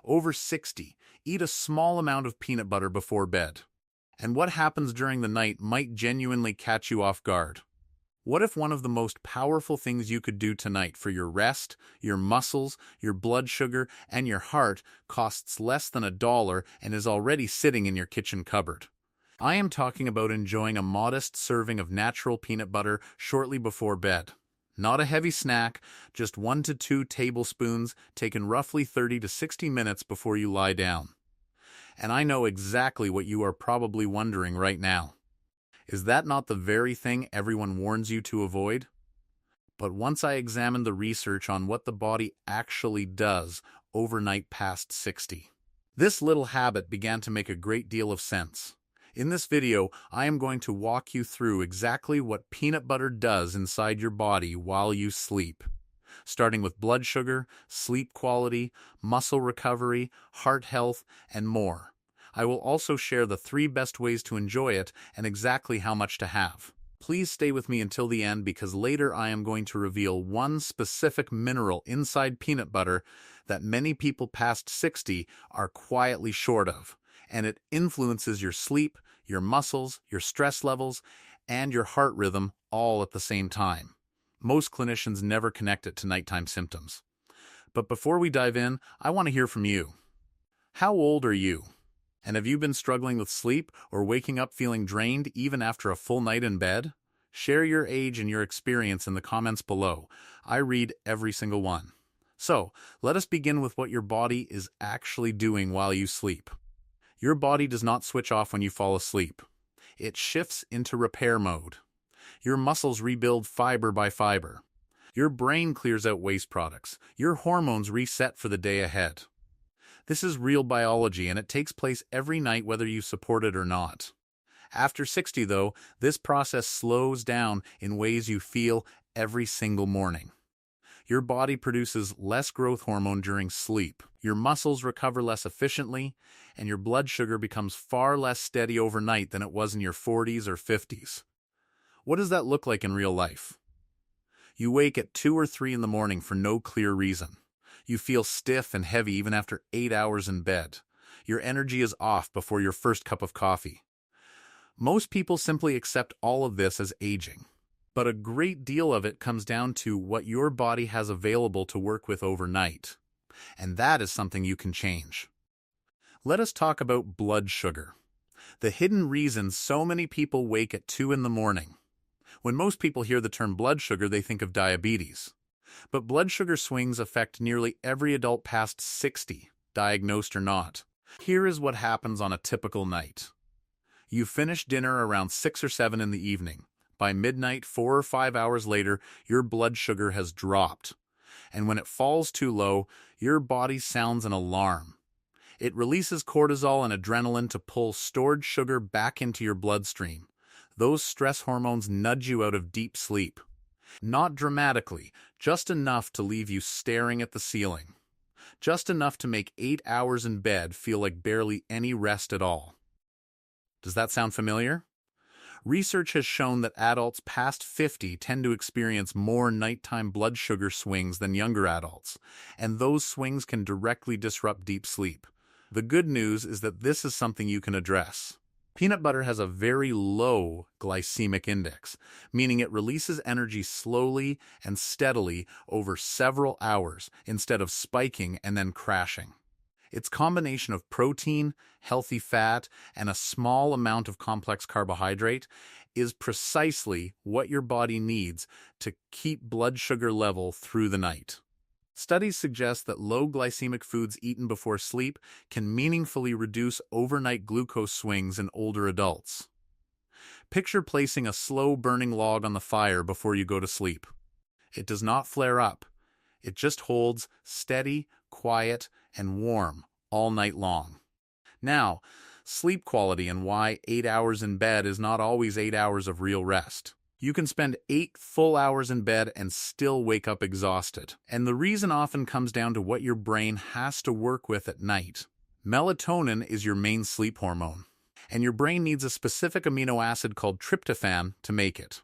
Over 60. Eat a small amount of peanut butter before bed. And what happens during the night might genuinely catch you off guard. What if one of the most powerful things you could do tonight for your rest, your muscles, your blood sugar, and your heart costs less than $1 and is already sitting in your kitchen cupboard? I am talking about enjoying a modest serving of natural peanut butter shortly before bed. Not a heavy snack, just 1 to 2 tablespoons taken roughly 30 to 60 minutes before you lie down. And I know exactly what you are probably wondering right now. Is that not the very thing everyone warns you to avoid? But once I examined the research on what the body actually does overnight past 60, this little habit began to make a great deal of sense. In this video, I am going to walk you through exactly what peanut butter does inside your body while you sleep, starting with blood sugar, sleep quality, muscle recovery, heart health, and more. I will also share the 3 best ways to enjoy it and exactly how much to have. Please stay with me until the end because later I am going to reveal one specific mineral inside peanut butter that many people past 60 are quietly short of, and it influences your sleep, your muscles, your stress levels, and your heart rhythm all at the same time. Most clinicians never connect it to nighttime symptoms. But before we dive in, I want to hear from you. How old are you? And have you been struggling with sleep or waking up feeling drained even after a full night in bed? Share your age and your experience in the comments below. I read every single one. So, let us begin with what your body is actually doing while you sleep. Your body does not switch off when you fall asleep. It shifts into repair mode. Your muscles rebuild fiber by fiber. Your brain clears out waste products. Your hormones reset for the day ahead. This is real biology, and it takes place every night whether you support it or not. After 60, though, this process slows down in ways you feel every single morning. Your body produces less growth hormone during sleep, your muscles recover less efficiently, and your blood sugar becomes far less steady overnight than it was in your 40s or 50s. What does that look like in real life? You wake at 2 or 3 in the morning for no clear reason. You feel stiff and heavy even after 8 hours in bed. Your energy is off before your first cup of coffee. Most people simply accept all of this as aging. But a great deal of it comes down to what your body has available to work with overnight. And that is something you can change. Let us talk about blood sugar. The hidden reason so many people wake at 2 in the morning. When most people hear the term blood sugar, they think of diabetes. But blood sugar swings affect nearly every adult past 60, diagnosed or not. Here is what happens on a typical night. You finish dinner around 6 or 7 in the evening. By midnight, 4 or 5 hours later, your blood sugar has dropped. And when it falls too low, your body sounds an alarm. It releases cortisol and adrenaline to pull stored sugar back into your bloodstream. Those stress hormones nudge you out of deep sleep. Not dramatically, just enough to leave you staring at the ceiling. Just enough to make 8 hours in bed feel like barely any rest at all. Does that sound familiar? Research has shown that adults past 50 tend to experience more nighttime blood sugar swings than younger adults, and those swings can directly disrupt deep sleep. The good news is that this is something you can address. Peanut butter has a very low glycemic index, meaning it releases energy slowly and steadily over several hours instead of spiking and then crashing. Its combination of protein, healthy fat, and a small amount of complex carbohydrate is precisely what your body needs to keep blood sugar level through the night. Studies suggest that low glycemic foods eaten before sleep can meaningfully reduce overnight glucose swings in older adults. Picture placing a slow-burning log on the fire before you go to sleep. It does not flare up. It just holds steady, quiet, and warm all night long. Now, sleep quality and why 8 hours in bed is not always 8 hours of real rest. You can spend 8 full hours in bed and still wake up exhausted. And the reason often comes down to what your brain has to work with at night. Melatonin is your main sleep hormone, and your brain needs a specific amino acid called tryptophan to make it.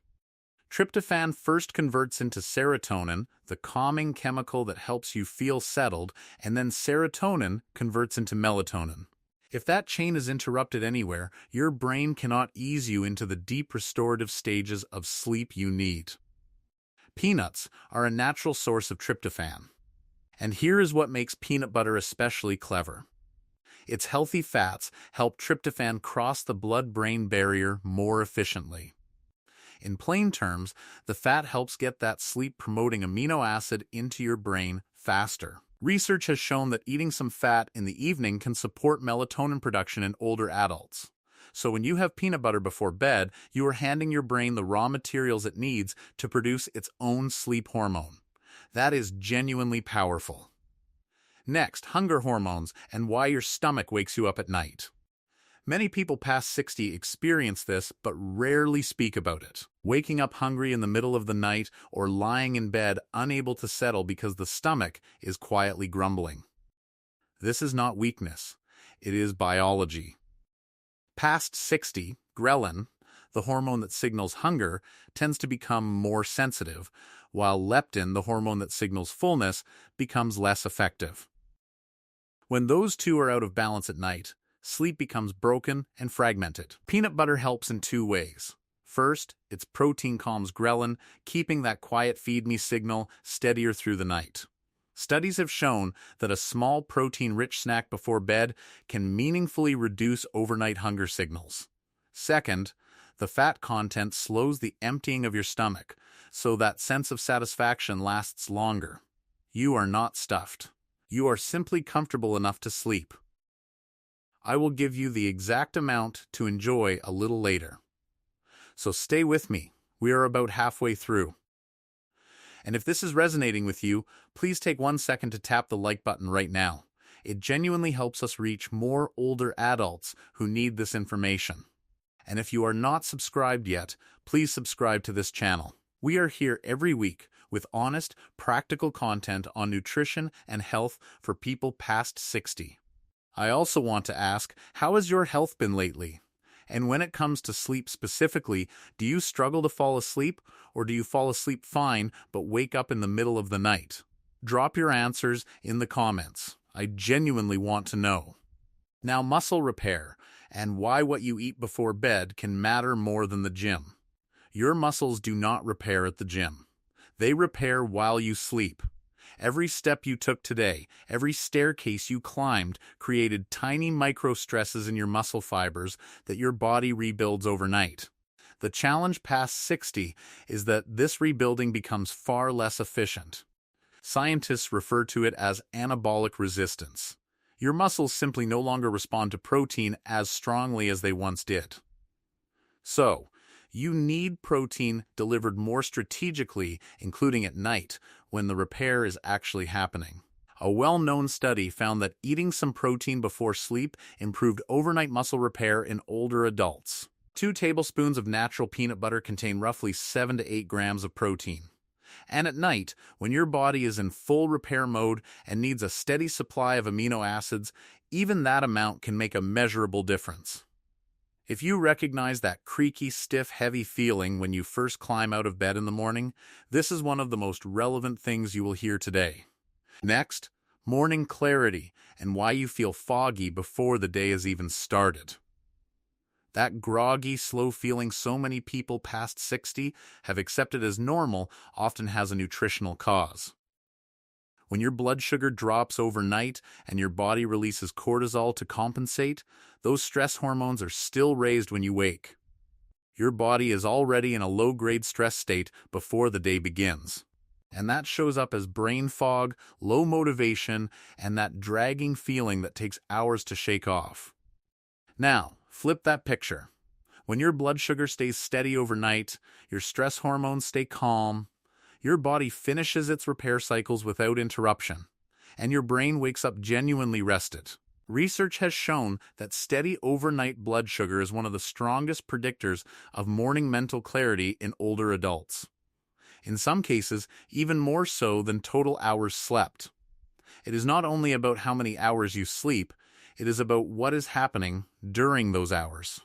Tryptophan first converts into serotonin, the calming chemical that helps you feel settled, and then serotonin converts into melatonin. If that chain is interrupted anywhere, your brain cannot ease you into the deep restorative stages of sleep you need. Peanuts are a natural source of tryptophan. And here is what makes peanut butter especially clever. Its healthy fats help tryptophan cross the blood-brain barrier more efficiently. In plain terms, the fat helps get that sleep-promoting amino acid into your brain faster. Research has shown that eating some fat in the evening can support melatonin production in older adults. So when you have peanut butter before bed, you are handing your brain the raw materials it needs to produce its own sleep hormone. That is genuinely powerful. Next, hunger hormones and why your stomach wakes you up at night. Many people past 60 experience this but rarely speak about it. Waking up hungry in the middle of the night or lying in bed unable to settle because the stomach is quietly grumbling. This is not weakness. It is biology. Past 60, ghrelin, the hormone that signals hunger, tends to become more sensitive, while leptin, the hormone that signals fullness, becomes less effective. When those two are out of balance at night, sleep becomes broken and fragmented. Peanut butter helps in two ways. First, its protein calms ghrelin, keeping that quiet feed-me signal steadier through the night. Studies have shown that a small protein-rich snack before bed can meaningfully reduce overnight hunger signals. Second, the fat content slows the emptying of your stomach, so that sense of satisfaction lasts longer. You are not stuffed. You are simply comfortable enough to sleep. I will give you the exact amount to enjoy a little later. So stay with me. We are about halfway through. And if this is resonating with you, please take 1 second to tap the like button right now. It genuinely helps us reach more older adults who need this information. And if you are not subscribed yet, please subscribe to this channel. We are here every week with honest, practical content on nutrition and health for people past 60. I also want to ask, how has your health been lately? And when it comes to sleep specifically, do you struggle to fall asleep, or do you fall asleep fine but wake up in the middle of the night? Drop your answers in the comments. I genuinely want to know. Now, muscle repair, and why what you eat before bed can matter more than the gym. Your muscles do not repair at the gym. They repair while you sleep. Every step you took today, every staircase you climbed, created tiny micro-stresses in your muscle fibers that your body rebuilds overnight. The challenge past 60 is that this rebuilding becomes far less efficient. Scientists refer to it as anabolic resistance. Your muscles simply no longer respond to protein as strongly as they once did. So, you need protein delivered more strategically, including at night, when the repair is actually happening. A well-known study found that eating some protein before sleep improved overnight muscle repair in older adults. 2 tablespoons of natural peanut butter contain roughly 7 to 8 grams of protein. And at night, when your body is in full repair mode and needs a steady supply of amino acids, even that amount can make a measurable difference. If you recognize that creaky, stiff, heavy feeling when you first climb out of bed in the morning, this is one of the most relevant things you will hear today. Next, morning clarity and why you feel foggy before the day has even started. That groggy, slow feeling so many people past 60 have accepted as normal often has a nutritional cause. When your blood sugar drops overnight and your body releases cortisol to compensate, those stress hormones are still raised when you wake. Your body is already in a low-grade stress state before the day begins. And that shows up as brain fog, low motivation, and that dragging feeling that takes hours to shake off. Now, flip that picture. When your blood sugar stays steady overnight, your stress hormones stay calm, your body finishes its repair cycles without interruption, and your brain wakes up genuinely rested. Research has shown that steady overnight blood sugar is one of the strongest predictors of morning mental clarity in older adults. In some cases, even more so than total hours slept. It is not only about how many hours you sleep, it is about what is happening during those hours.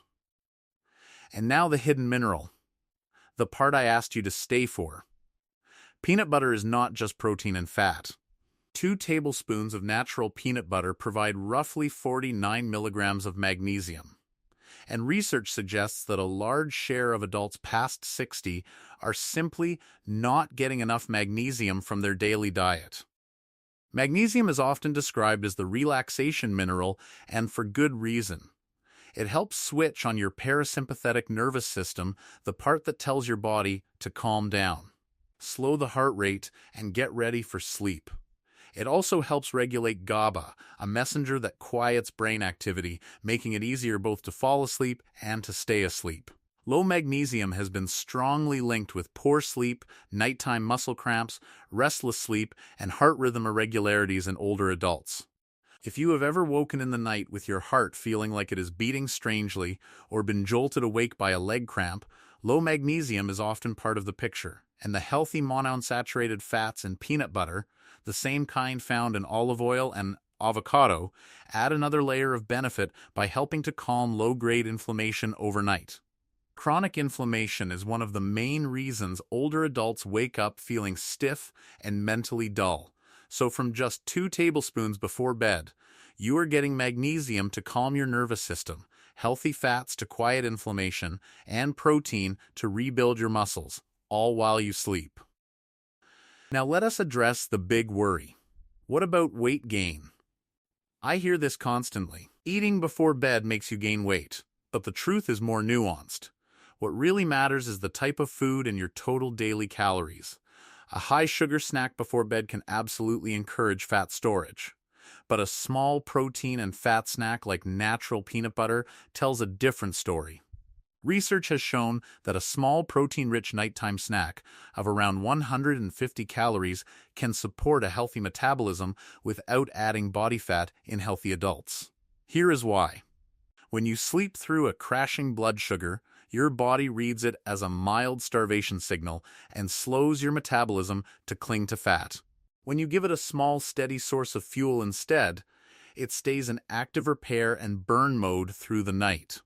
And now the hidden mineral. the part I asked you to stay for. Peanut butter is not just protein and fat. 2 tablespoons of natural peanut butter provide roughly 49 milligrams of magnesium. And research suggests that a large share of adults past 60 are simply not getting enough magnesium from their daily diet. Magnesium is often described as the relaxation mineral, and for good reason. It helps switch on your parasympathetic nervous system, the part that tells your body to calm down, slow the heart rate, and get ready for sleep. It also helps regulate GABA, a messenger that quiets brain activity, making it easier both to fall asleep and to stay asleep. Low magnesium has been strongly linked with poor sleep, nighttime muscle cramps, restless sleep, and heart rhythm irregularities in older adults. If you have ever woken in the night with your heart feeling like it is beating strangely, or been jolted awake by a leg cramp, low magnesium is often part of the picture, and the healthy monounsaturated fats in peanut butter, the same kind found in olive oil and avocado, add another layer of benefit by helping to calm low-grade inflammation overnight. Chronic inflammation is one of the main reasons older adults wake up feeling stiff and mentally dull. So from just 2 tablespoons before bed, you are getting magnesium to calm your nervous system, healthy fats to quiet inflammation, and protein to rebuild your muscles, all while you sleep. Now let us address the big worry. What about weight gain? I hear this constantly. Eating before bed makes you gain weight, but the truth is more nuanced. What really matters is the type of food and your total daily calories. A high-sugar snack before bed can absolutely encourage fat storage. But a small protein and fat snack like natural peanut butter tells a different story. Research has shown that a small protein-rich nighttime snack of around 150 calories can support a healthy metabolism without adding body fat in healthy adults. Here is why. When you sleep through a crashing blood sugar, your body reads it as a mild starvation signal and slows your metabolism to cling to fat. When you give it a small, steady source of fuel instead, it stays in active repair and burn mode through the night.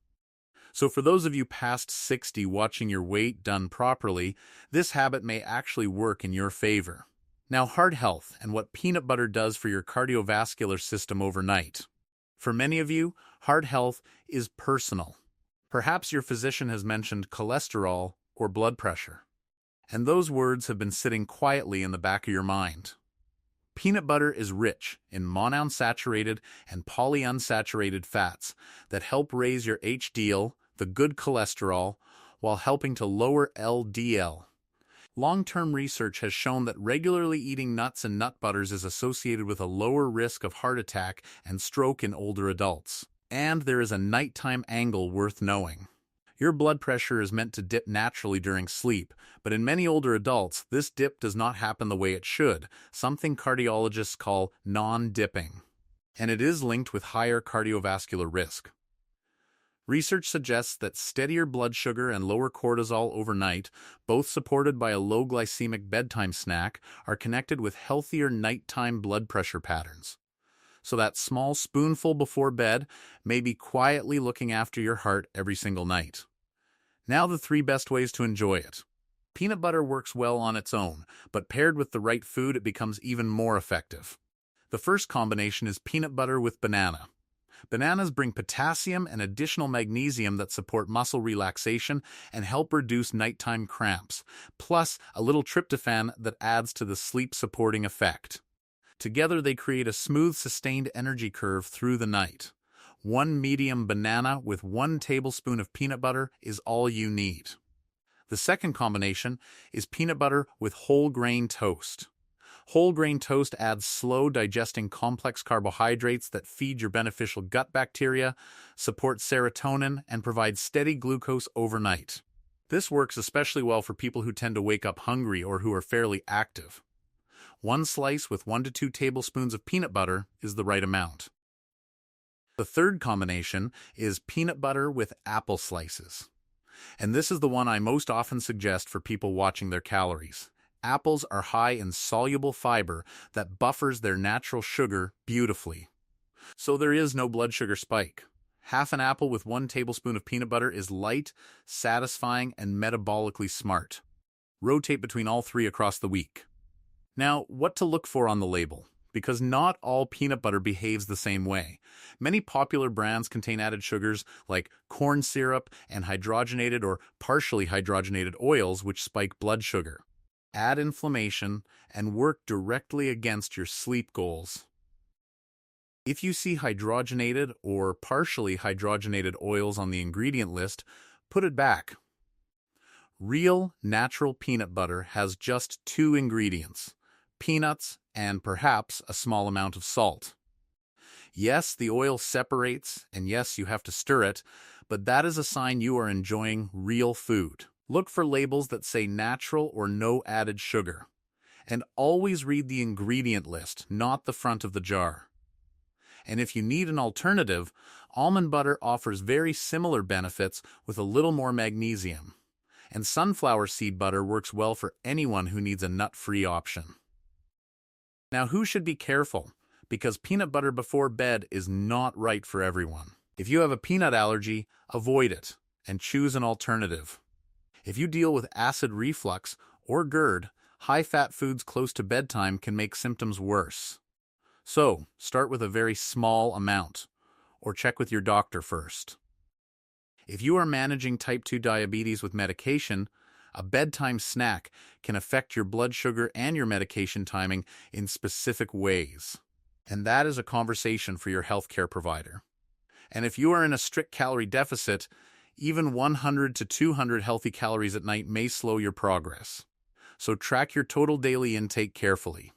So for those of you past 60 watching your weight done properly, this habit may actually work in your favor. Now, heart health and what peanut butter does for your cardiovascular system overnight. For many of you, heart health is personal. Perhaps your physician has mentioned cholesterol or blood pressure, and those words have been sitting quietly in the back of your mind. Peanut butter is rich in monounsaturated and polyunsaturated fats that help raise your HDL, the good cholesterol, while helping to lower LDL. Long-term research has shown that regularly eating nuts and nut butters is associated with a lower risk of heart attack and stroke in older adults. And there is a nighttime angle worth knowing. Your blood pressure is meant to dip naturally during sleep, but in many older adults, this dip does not happen the way it should, something cardiologists call non-dipping. And it is linked with higher cardiovascular risk. Research suggests that steadier blood sugar and lower cortisol overnight, both supported by a low glycemic bedtime snack, are connected with healthier nighttime blood pressure patterns. So that small spoonful before bed may be quietly looking after your heart every single night. Now the 3 best ways to enjoy it. Peanut butter works well on its own, but paired with the right food it becomes even more effective. The first combination is peanut butter with banana. Bananas bring potassium and additional magnesium that support muscle relaxation and help reduce nighttime cramps, plus a little tryptophan that adds to the sleep-supporting effect. Together, they create a smooth, sustained energy curve through the night. 1 medium banana with 1 tablespoon of peanut butter is all you need. The second combination is peanut butter with whole grain toast. Whole grain toast adds slow-digesting complex carbohydrates that feed your beneficial gut bacteria, support serotonin, and provide steady glucose overnight. This works especially well for people who tend to wake up hungry or who are fairly active. 1 slice with 1 to 2 tablespoons of peanut butter is the right amount. The third combination is peanut butter with apple slices. And this is the one I most often suggest for people watching their calories. Apples are high in soluble fiber that buffers their natural sugar beautifully. So there is no blood sugar spike. Half an apple with 1 tablespoon of peanut butter is light, satisfying, and metabolically smart. Rotate between all three across the week. Now, what to look for on the label? Because not all peanut butter behaves the same way. Many popular brands contain added sugars like corn syrup and hydrogenated or partially hydrogenated oils which spike blood sugar, add inflammation, and work directly against your sleep goals. If you see hydrogenated or partially hydrogenated oils on the ingredient list, put it back. Real, natural peanut butter has just 2 ingredients: peanuts and perhaps a small amount of salt. Yes, the oil separates, and yes, you have to stir it, but that is a sign you are enjoying real food. Look for labels that say natural or no added sugar. And always read the ingredient list, not the front of the jar. And if you need an alternative, almond butter offers very similar benefits with a little more magnesium. And sunflower seed butter works well for anyone who needs a nut-free option. Now, who should be careful? Because peanut butter before bed is not right for everyone. If you have a peanut allergy, avoid it and choose an alternative. If you deal with acid reflux or GERD, high-fat foods close to bedtime can make symptoms worse. So, start with a very small amount, or check with your doctor first. If you are managing type 2 diabetes with medication, a bedtime snack can affect your blood sugar and your medication timing in specific ways. And that is a conversation for your healthcare provider. And if you are in a strict calorie deficit, even 100 to 200 healthy calories at night may slow your progress. So track your total daily intake carefully.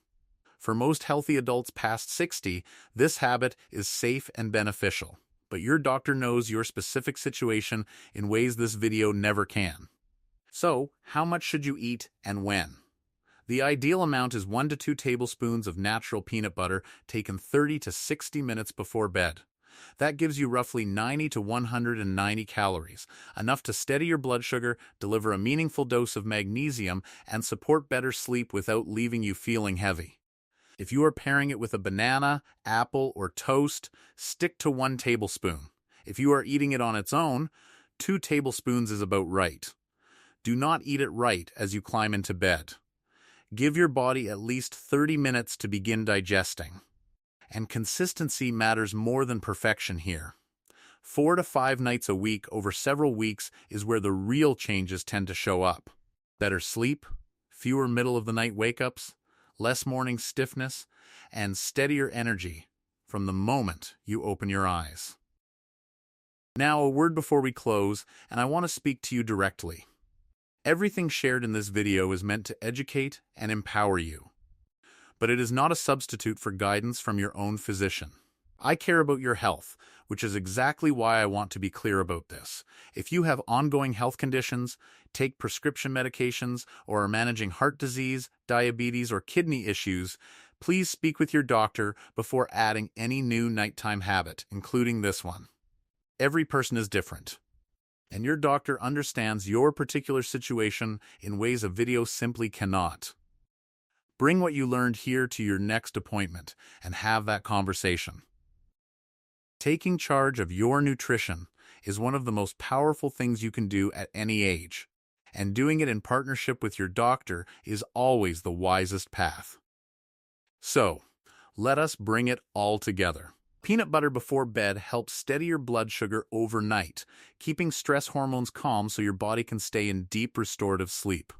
For most healthy adults past 60, this habit is safe and beneficial. But your doctor knows your specific situation in ways this video never can. So, how much should you eat and when? The ideal amount is 1 to 2 tablespoons of natural peanut butter taken 30 to 60 minutes before bed. That gives you roughly 90 to 190 calories, enough to steady your blood sugar, deliver a meaningful dose of magnesium, and support better sleep without leaving you feeling heavy. If you are pairing it with a banana, apple, or toast, stick to 1 tablespoon. If you are eating it on its own, 2 tablespoons is about right. Do not eat it right as you climb into bed. Give your body at least 30 minutes to begin digesting. And consistency matters more than perfection here. 4 to 5 nights a week over several weeks is where the real changes tend to show up. Better sleep, fewer middle-of-the-night wake-ups, less morning stiffness, and steadier energy from the moment you open your eyes. Now, a word before we close, and I want to speak to you directly. Everything shared in this video is meant to educate and empower you. But it is not a substitute for guidance from your own physician. I care about your health, which is exactly why I want to be clear about this. If you have ongoing health conditions, take prescription medications, or are managing heart disease, diabetes, or kidney issues, please speak with your doctor before adding any new nighttime habit, including this one. Every person is different, and your doctor understands your particular situation in ways a video simply cannot. Bring what you learned here to your next appointment and have that conversation. Taking charge of your nutrition is one of the most powerful things you can do at any age, and doing it in partnership with your doctor is always the wisest path. So, let us bring it all together. Peanut butter before bed helps steady your blood sugar overnight, keeping stress hormones calm so your body can stay in deep restorative sleep.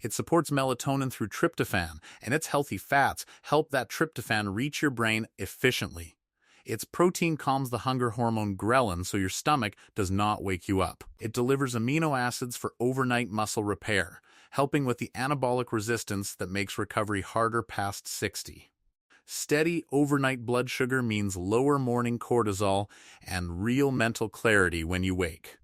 It supports melatonin through tryptophan, and its healthy fats help that tryptophan reach your brain efficiently. Its protein calms the hunger hormone ghrelin so your stomach does not wake you up. It delivers amino acids for overnight muscle repair, helping with the anabolic resistance that makes recovery harder past 60. Steady overnight blood sugar means lower morning cortisol and real mental clarity when you wake.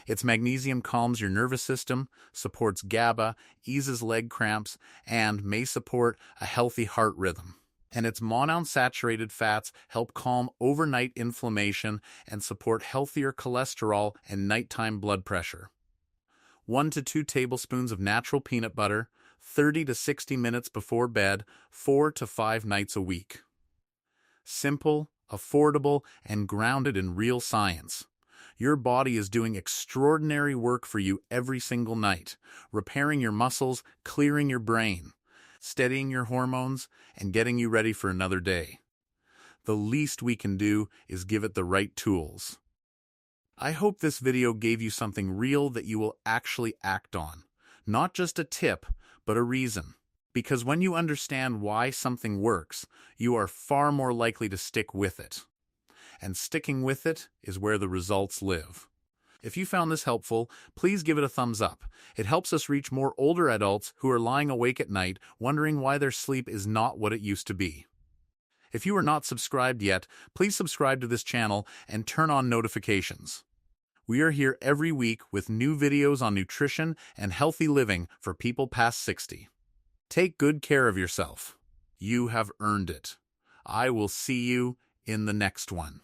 Its magnesium calms your nervous system, supports GABA, eases leg cramps, and may support a healthy heart rhythm. And its monounsaturated fats help calm overnight inflammation and support healthier cholesterol and nighttime blood pressure. 1 to 2 tablespoons of natural peanut butter, 30 to 60 minutes before bed, 4 to 5 nights a week. Simple, affordable, and grounded in real science. Your body is doing extraordinary work for you every single night, repairing your muscles, clearing your brain, steadying your hormones, and getting you ready for another day. The least we can do is give it the right tools. I hope this video gave you something real that you will actually act on. Not just a tip, but a reason. Because when you understand why something works, you are far more likely to stick with it. And sticking with it is where the results live. If you found this helpful, please give it a thumbs up. It helps us reach more older adults who are lying awake at night wondering why their sleep is not what it used to be. If you are not subscribed yet, please subscribe to this channel and turn on notifications. We are here every week with new videos on nutrition and healthy living for people past 60. Take good care of yourself. You have earned it. I will see you in the next one.